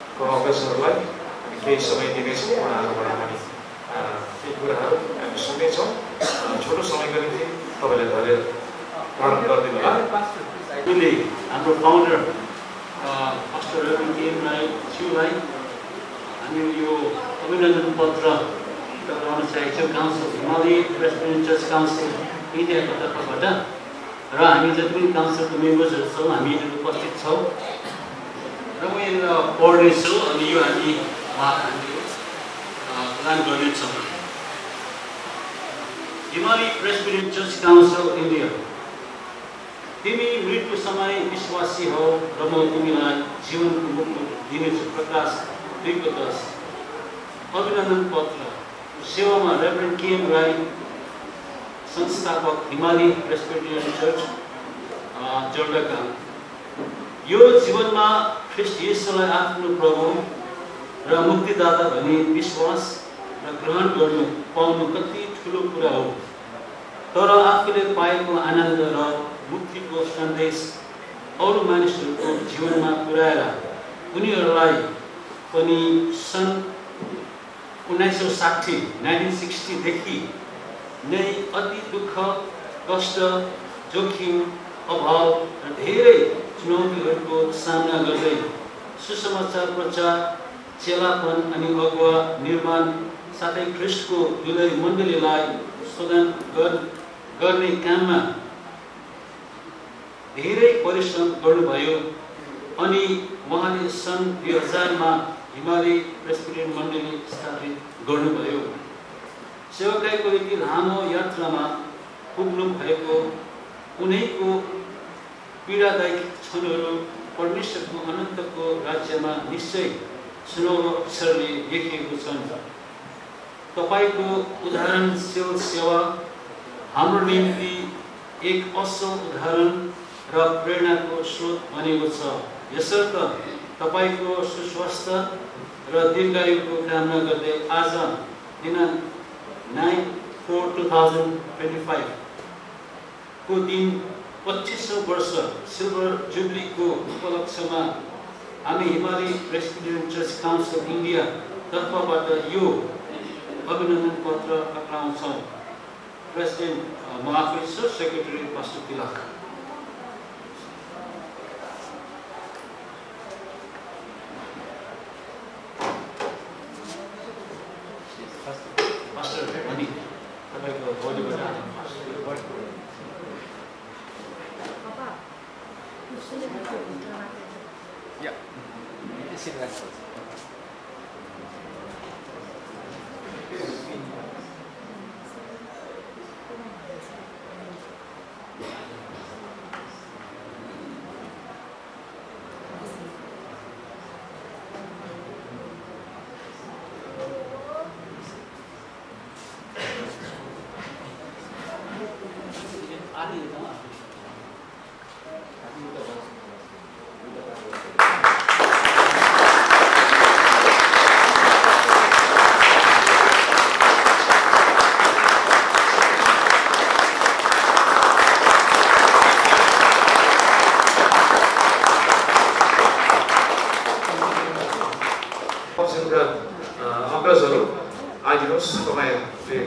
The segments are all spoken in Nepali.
अभ्यासहरूलाई केही समय दिनेछौँ। उहाँहरूबाट हामी केही कुराहरू हामी सुन्नेछौँ। छोटो समयको निम्ति तपाईँले धैर्य धारण गरिदिनु होला। अहिले हाम्रो फाउन्डर पास्टर रेभरेन्ड केएम राईज्यूलाई हामी यो अभिनन्दन पत्र लगाउन चाहेको छौँ काउन्सिल हिमाली प्रेसिडेन्ट चर्च काउन्सिल इन्डियाको तर्फबाट र हामी जति पनि काउन्सिलको मेम्बर्सहरू छौँ हामी उपस्थित छौँ र म यहाँ पढ्नेछु अनि यो हामी प्रदान गर्नेछौँ। हिमाली प्रेसिडेन्ट चर्च काउन्सिल इन्डिया, तिमी मृत्यु समय विश्वासी हौ र म तिमीलाई जीवनको मुक्ति दिनेछु। प्रकाश 2:10। अभिनन्दन पत्र सेवामा रेभरेन्ड केएम राई, संस्थापक हिमाली प्रेसिडेन्ट चर्च जलढका। यो जीवनमा ख्रीष्ट येशूलाई आफ्नो प्रभु र मुक्तिदाता भनी विश्वास र ग्रहण गर्नु पाउनु कति ठुलो कुरा हो। तर आफूले पाएको आनन्द र मुक्तिको सन्देश अरू मानिसहरूको जीवनमा पुर्याएर उनीहरूलाई पनि सन् 1960 देखि नै अति दुःख, कष्ट, जोखिम, अभाव र धेरै चुनौतीहरूको सामना गर्दै सुसमाचार प्रचार, चेलापन अनि अगुवा निर्माण साथै ख्रीष्टको हृदय मण्डलीलाई शोधन गर्ने काममा धेरै परिश्रम गर्नुभयो अनि उहाँले सन् 2000 मा हिमाली प्रेसिडेन्ट मण्डली स्थापित गर्नुभयो। सेवाकाईको यति लामो यात्रामा पुग्नु भएको उनैको पीडादायक क्षणहरू परमेश्वरको अनन्तको राज्यमा निश्चय सुनौलो अक्षरले लेखिएको छन्। तपाईको उदाहरणशील सेवा हाम्रो निम्ति एक असल उदाहरण र प्रेरणाको स्रोत बनेको छ। यसर्थ तपाईको सुस्वास्थ्य र दीर्घायुको कामना गर्दै आज दिनाङ्क 9/4/2025 को दिन 25औं वर्ष सिल्भर जुबलीको उपलक्ष्यमा हामी हिमाली प्रेसिडेन्ट चर्च काउन्सिल इन्डिया तर्फबाट यो अभिनन्दन पत्र पठाउँछौँ। प्रेसिडेन्ट म आफै छु, सेक्रेटरी पास्टर तिलक। अङ्ग्रेजहरू आइदिनुहोस्। तपाईँहरूले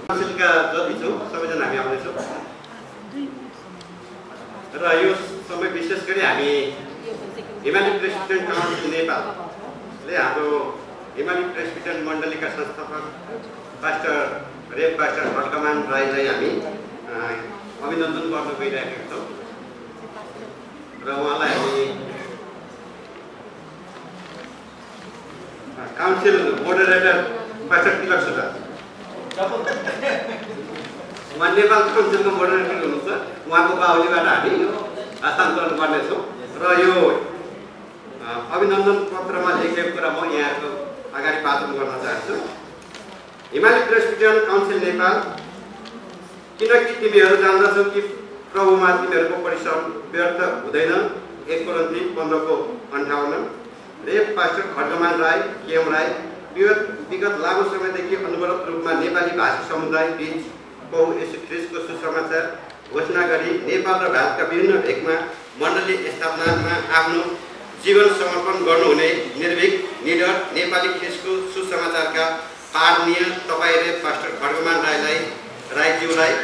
काउन्सिलका जति छौँ सबैजना हामी आउँदैछौँ र यो समय विशेष गरी हामी हिमाली प्रेसिडेन्ट काउन्सिल नेपालले हाम्रो हिमाली प्रेसिडेन्ट मण्डलीका संस्थापक पास्टर खड्गमान राईलाई हामी अभिनन्दन गर्न गइरहेका छौँ र उहाँलाई हामी काउन्सिल मोडरेटर पास्टर तिलक सुब्बा, उहाँ नेपाल काउन्सिलको मोडरेटर हुनुहुन्छ, उहाँको बाहुलीबाट हामी यो हस्तान्तरण गर्नेछौँ र यो अभिनन्दन पत्रमा लेखेको कुरा म यहाँको अगाडि वाचन गर्न चाहन्छु। हिमाली प्रेसिडेन्ट काउन्सिल नेपाल, किनकि तिमीहरू जान्दछौ कि प्रभुमा तिमीहरूको परिश्रम व्यर्थ हुँदैन। 1 कोरिन्थी 15:58। रेभ पास्टर खड्गमान राई, केएम राई विगत लामो समयदेखि अनवरत रूपमा नेपाली भाषी समुदाय बीच प्रभु येशू ख्रीष्टको सुसमाचार घोषणा गरी नेपाल र भारतका विभिन्न भेगमा मण्डली स्थापनामा आफ्नो जीवन समर्पण गर्नुहुने निर्भीक निडर नेपाली ख्रिस्टको सुसमाचारका पारणीय तपाईँ रे पास्टर खड्गमान राईज्यूलाई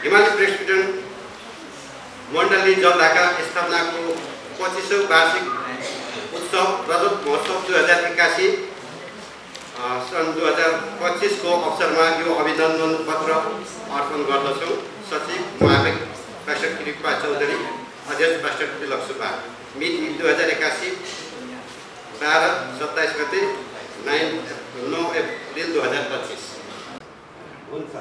हिमाली प्रेसिडेन्ट मण्डली जलढाका स्थापनाको 25औं वार्षिक उत्सव रजत महोत्सव 2081 सन् 2025 को अवसरमा यो अभिनन्दन पत्र अर्पण गर्दछौँ। सचिव महाभिक पास्टर कृपा चौधरी, अध्यक्ष पास्टर तिलक सुब्बा। मिति 2081 12-27 गते 9 अप्रिल 2025। हुन्छ।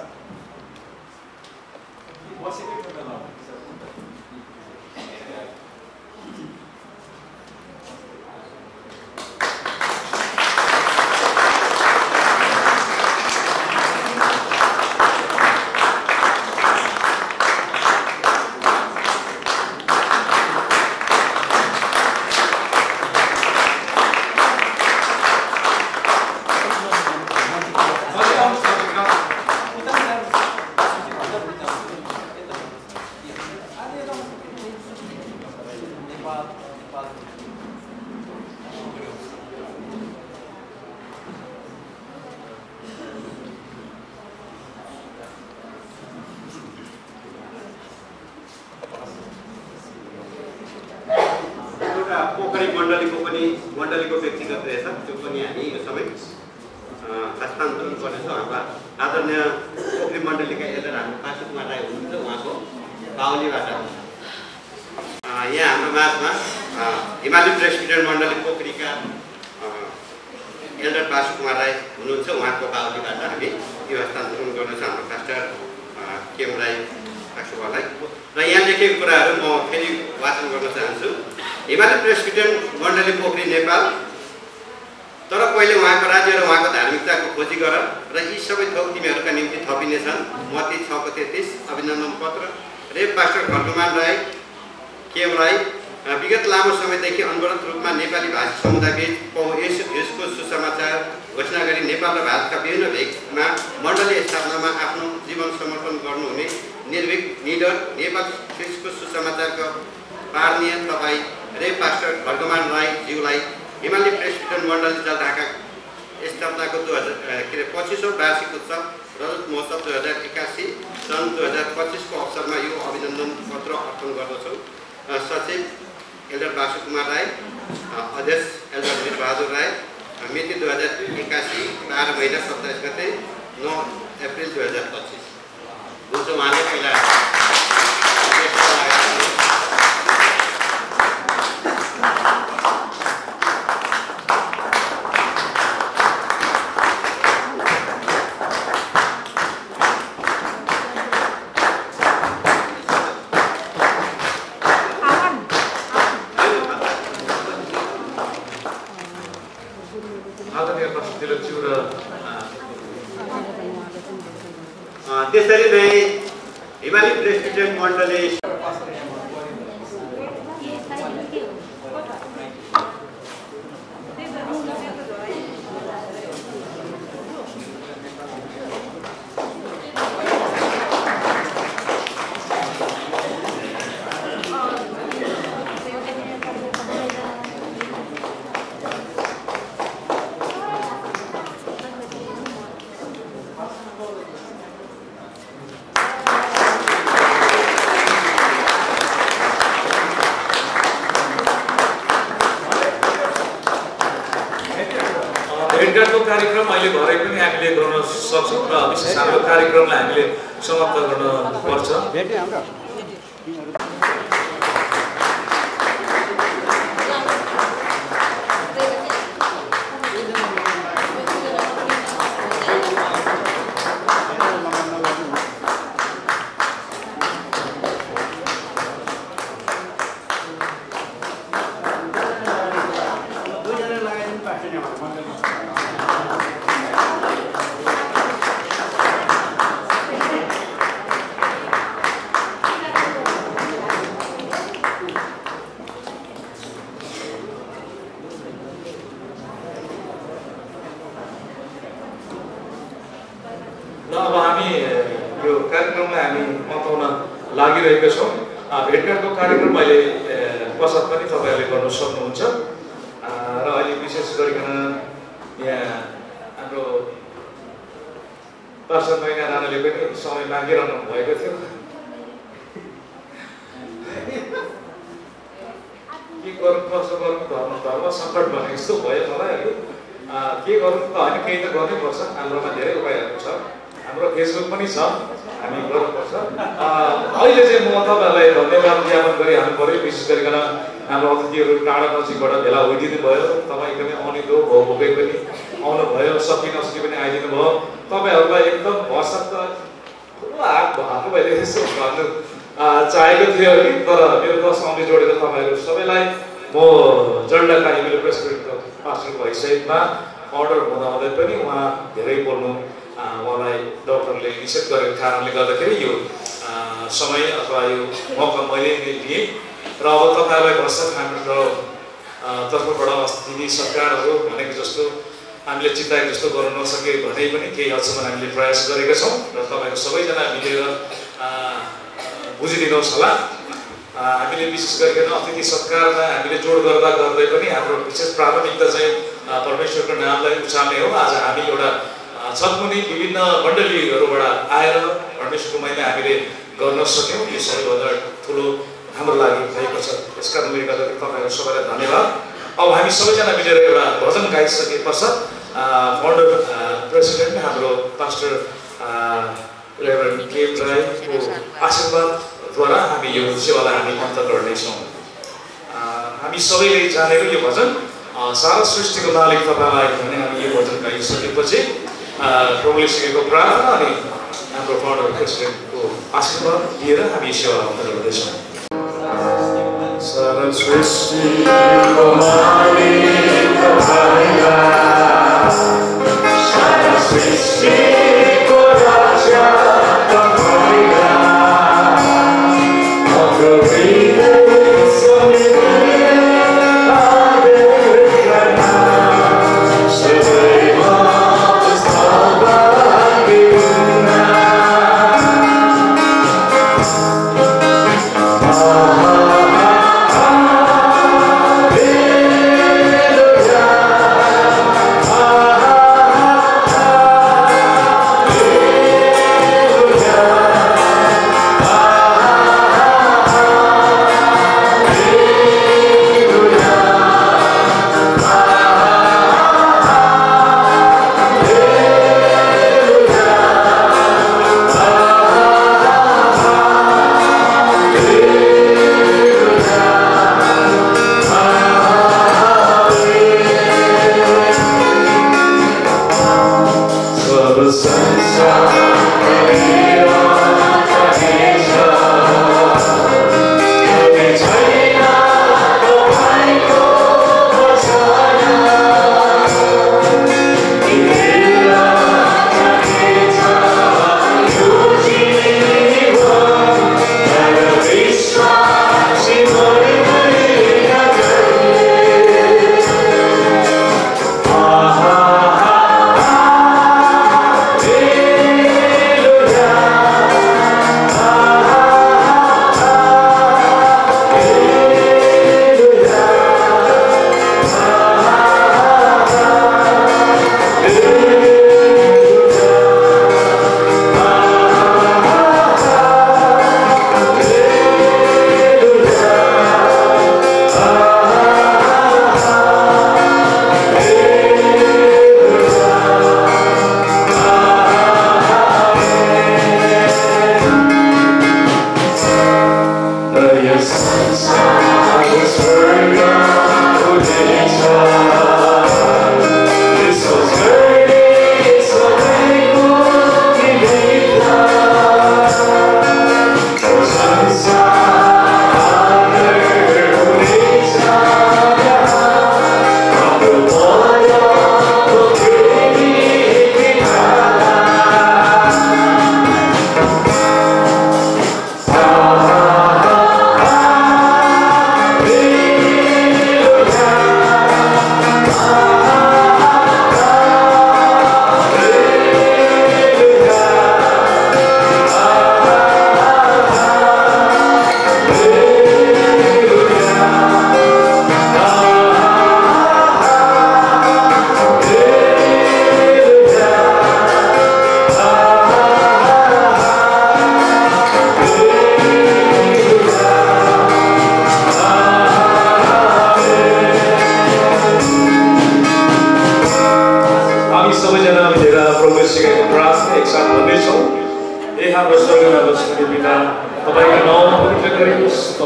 पोखरी मण्डलीको व्यक्तिगत रहेछ, त्यो पनि हामी यो सबै हस्तान्तरण गर्नेछौँ। हाम्रा आदरणीय पोखरी मण्डलीका एल्डर हाम्रो पास्टर कुमार राई हुनुहुन्छ, उहाँको बाहुलीबाट यहाँ हाम्रो माझमा हिमाली प्रेसिडेन्ट मण्डली पोखरीका एल्डर पास्टर कुमार राई हुनुहुन्छ, उहाँको बाहुलीबाट हामी यो हस्तान्तरण गर्नेछौँ हाम्रो पास्टर केम राई पास्टरलाई। र यहाँ लेखेको कुराहरू म फेरि वाचन गर्न चाहन्छु। हिमाली प्रेसिडेन्ट मण्डली पोखरी नेपाल, तर पहिले उहाँको राज्य र उहाँको धार्मिकताको खोजी गर र यी सबै थोक तिमीहरूका निम्ति थपिनेछन्। मत्ती 6:33 अभिनन्दन पत्र। रे पास्टर खड्गमान राई केम राई विगत लामो समयदेखि अनवरत रूपमा नेपाली भाषी समुदायबीच येशू ख्रिस्टको सुसमाचार घोषणा गरी नेपाल र भारतका विभिन्न भेगमा मण्डली स्थापनामा आफ्नो जीवन समर्पण गर्नुहुने निर्भीक निडर नेपाल ख्रिस्टको सुसमाचारको पारणीय तपाईँ रे पास्टर खड्गमान राईज्यूलाई हिमाली प्रेसिडेन्ट मण्डली जलढाका स्थापनाको 25औं वार्षिक उत्सव रजत महोत्सव 2081 सन् 2025 को अवसरमा यो अभिनन्दन पत्र अर्पण गर्दछौँ। सचिव एल्डर पास्टर कुमार राई, अध्यक्ष एल्डर वीरबहादुर राई। मिति 2081 12/27 गते 9 अप्रिल 2025। हुन्छ। उहाँले पहिला त्यसरी नै हिमाली प्रेसिडेन्ट मण्डली कार्यक्रम अहिले घरै पनि हामीले गर्न सक्छौँ र विशेष हाम्रो कार्यक्रमलाई हामीले समाप्त गर्न पर्छ। लागिरहेका छौँ। भेटघाटको कार्यक्रम अहिले पश्चात पनि तपाईँहरूले गर्न सक्नुहुन्छ र अहिले विशेष गरिकन यहाँ हाम्रो पार्षद महिना राणाले पनि समय मागिरहनु भएको थियो। के गर्नु कसो गर्नु धर्म सङ्कट भनेको जस्तो भयो मलाई अहिले। के गर्नु त होइन, केही त गर्नैपर्छ। हाम्रोमा धेरै उपायहरू छ, हाम्रो फेसबुक पनि छ, हामी गर्नुपर्छ। अहिले चाहिँ म तपाईँहरूलाई धन्यवाद ज्ञापन गरिहाल्नु पऱ्यो। विशेष गरिकन हाम्रो अतिथिहरू टाढा नजिकबाट भेला भइदिनु भयो। तपाईँ एकदमै अनिदो भोकै पनि आउनुभयो, सकि नसकि पनि आइदिनु भयो। तपाईँहरूलाई एकदम भरसक ठुलो हात भएको भएदेखि यसो भन्नु चाहेको थियो कि, तर मेरो दशौँले जोडेर तपाईँहरू सबैलाई म जलढका इमेल प्रेसिडेन्टको पास्टरको हैसियतमा अर्डर हुँदाहुँदै पनि उहाँ धेरै बोल्नु उहाँलाई डाक्टरले निषेध गरेको कारणले गर्दाखेरि यो समय अथवा यो मौका मैले नै लिएँ। र अब तपाईँहरूलाई भरसक हाम्रो तर्फबाट अस्ति सरकारहरू भनेको जस्तो हामीले चिताएको जस्तो गर्नु नसके भने पनि केही हदसम्म हामीले प्रयास गरेका छौँ र तपाईँहरू सबैजना मिलेर बुझिदिनुहोस् होला। हामीले विशेष गरिकन अतिथि सत्कारमा हामीले जोड गर्दा गर्दै पनि हाम्रो विशेष प्राथमिकता चाहिँ परमेश्वरको नामलाई उचाल्ने हो। आज हामी एउटा छतमुनि विभिन्न मण्डलीहरूबाट आएर परमेश्वरको महिमा हामीले गर्न सक्यौँ। यो सबैभन्दा ठुलो हाम्रो लागि भएको छ। यस कारणले गर्दाखेरि तपाईँहरू सबैलाई धन्यवाद। अब हामी सबैजना मिलेर एउटा भजन गाइसके पश्चात फाउन्डर प्रेसिडेन्ट हाम्रो पास्टर रेभरेन्ड केम राईको आशीर्वादद्वारा हामी यो सेवालाई हामी अन्त गर्नेछौँ। हामी सबैले जानेको यो भजन सारा सृष्टिको मालिक तपाईँलाई भने हामी यो भजन गाइसकेपछि प्रभुले सिकेको प्रार्थना अनि हाम्रो फाउन्डर प्रेसिडेन्टको आशीर्वाद लिएर हामी सेवा अन्त गर्दैछौँ। सारा सृष्टिको मालिक तपाईँलाई, सारा सृष्टिको राजा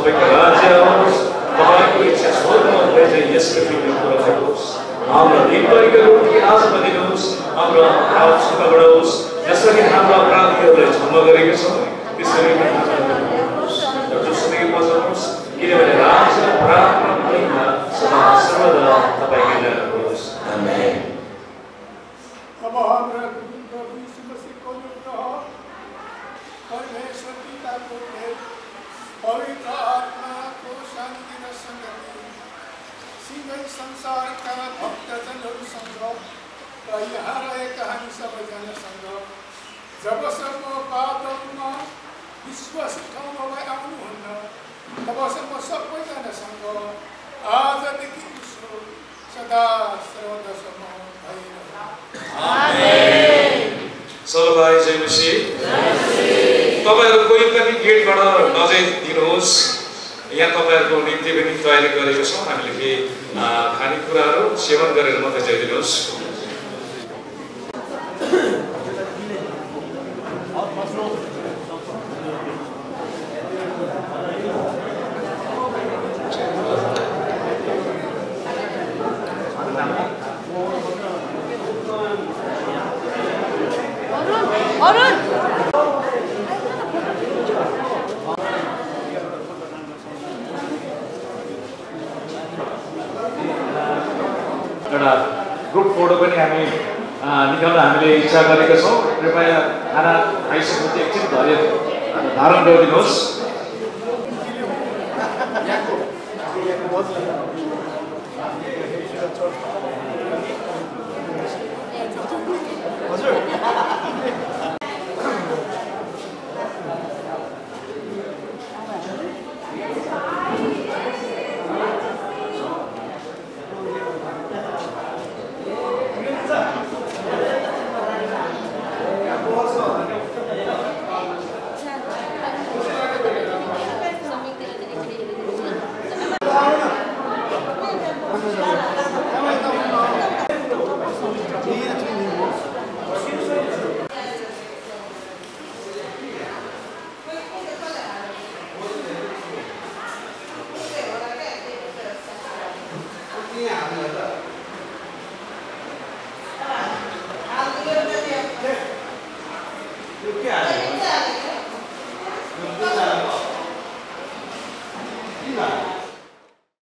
तपाईँको राज्य आओस्, तपाईँको इच्छा स्वर्गमा भए यस पृथ्वीमा पुरा होस्। हाम्रो दिनभरिको रोटी आज दिनुहोस्, हाम्रो अपराध क्षमा गरोस् जसरी हाम्रो अपराधीहरूलाई क्षमा गरेका छौँ त्यसरी दुष्टदेखि बचाउनुहोस्, किनभने राज्य प्रार्थना महिमा सदा सर्वदा तपाईँकै नाम होस्। आमेन। अब हाम्रा प्रभु यीशु मसीहको अनुग्रह, परमेश्वर पिताको प्रेम, पवित्र आत्माको शान्ति र सङ्गति सिँगै संसारका भक्तजनहरूसँग र यहाँ रहेका हामी सबैजनासँग जबसम्म पापमा विश्वास ठाउँमा आउनुहुन्न तबसम्म सबैजनासँग आजदेखि सदा सर्वदासम्म सर्वभाइ जय मसीह। तपाईँहरू कोही पनि गेटबाट नजाइदिनुहोस्, यहाँ तपाईँहरूको निम्ति पनि तयारी गरेको छौँ हामीले केही खानेकुराहरू सेवन गरेर मात्रै जाइदिनुहोस्। एउटा ग्रुप फोटो पनि हामी निकाल्न हामीले इच्छा गरेका छौँ। कृपया खाना खाइसकेपछि एकछिन धैर्य धारण गरिदिनुहोस्। क्या